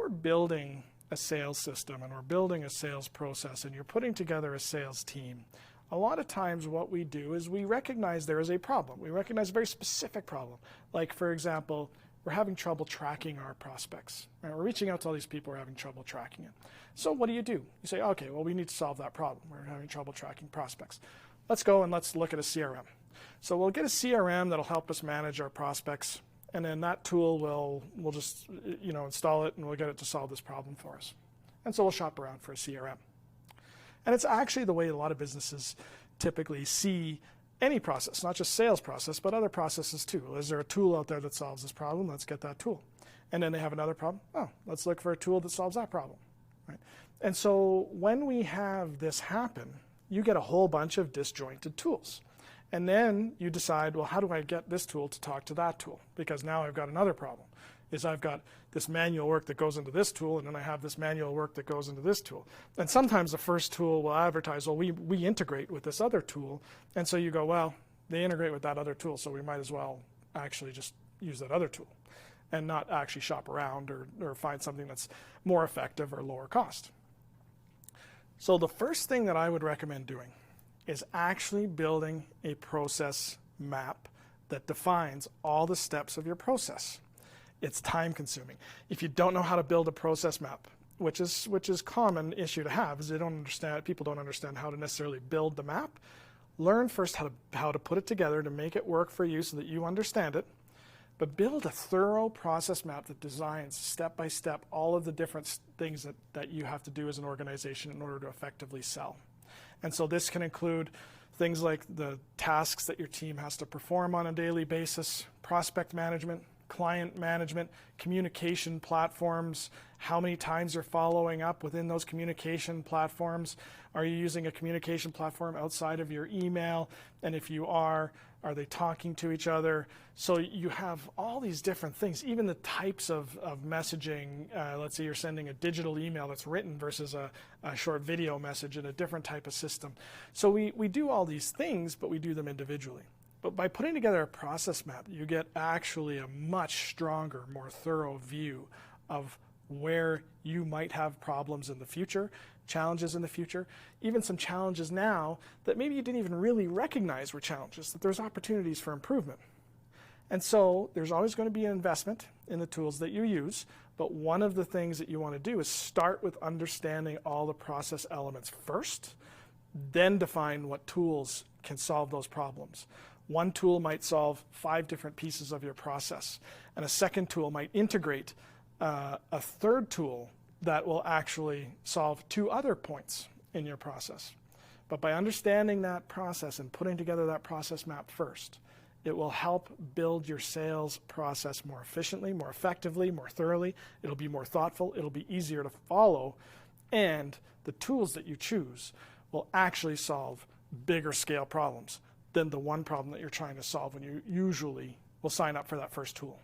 we're building a sales system and we're building a sales process and you're putting together a sales team, a lot of times what we do is we recognize there is a problem. We recognize a very specific problem. Like, for example, we're having trouble tracking our prospects. Right? We're reaching out to all these people, we're having trouble tracking it. So what do? You say, okay, well, we need to solve that problem. We're having trouble tracking prospects. Let's go and let's look at a CRM. So we'll get a CRM that'll help us manage our prospects, and then that tool we'll just install it and we'll get it to solve this problem for us. And so we'll shop around for a CRM. And it's actually the way a lot of businesses typically see any process, not just sales process, but other processes too. Is there a tool out there that solves this problem? Let's get that tool. And then they have another problem. Oh, let's look for a tool that solves that problem. Right? And so when we have this happen, you get a whole bunch of disjointed tools. And then you decide, well, how do I get this tool to talk to that tool? Because now I've got another problem. I've got this manual work that goes into this tool, and then I have this manual work that goes into this tool. And sometimes the first tool will advertise, well, we integrate with this other tool. And so you go, well, they integrate with that other tool, so we might as well actually just use that other tool and not actually shop around or find something that's more effective or lower cost. So the first thing that I would recommend doing is actually building a process map that defines all the steps of your process. It's time consuming. If you don't know how to build a process map, which is common issue to have, is people don't understand how to necessarily build the map. Learn first how to put it together to make it work for you so that you understand it, but build a thorough process map that designs step by step all of the different things that you have to do as an organization in order to effectively sell. And so this can include things like the tasks that your team has to perform on a daily basis, prospect management, client management, communication platforms, how many times you're following up within those communication platforms. Are you using a communication platform outside of your email? And if you are they talking to each other? So you have all these different things, even the types of messaging. Let's say you're sending a digital email that's written versus a short video message in a different type of system. So we do all these things, but we do them individually. But by putting together a process map, you get actually a much stronger, more thorough view of where you might have problems in the future, challenges in the future, even some challenges now that maybe you didn't even really recognize were challenges, that there's opportunities for improvement. And so there's always going to be an investment in the tools that you use, but one of the things that you want to do is start with understanding all the process elements first, then define what tools can solve those problems. One tool might solve 5 different pieces of your process, and a second tool might integrate a third tool that will actually solve 2 other points in your process. But by understanding that process and putting together that process map first, it will help build your sales process more efficiently, more effectively, more thoroughly. It'll be more thoughtful, it'll be easier to follow, and the tools that you choose will actually solve bigger scale problems than the one problem that you're trying to solve when you usually will sign up for that first tool.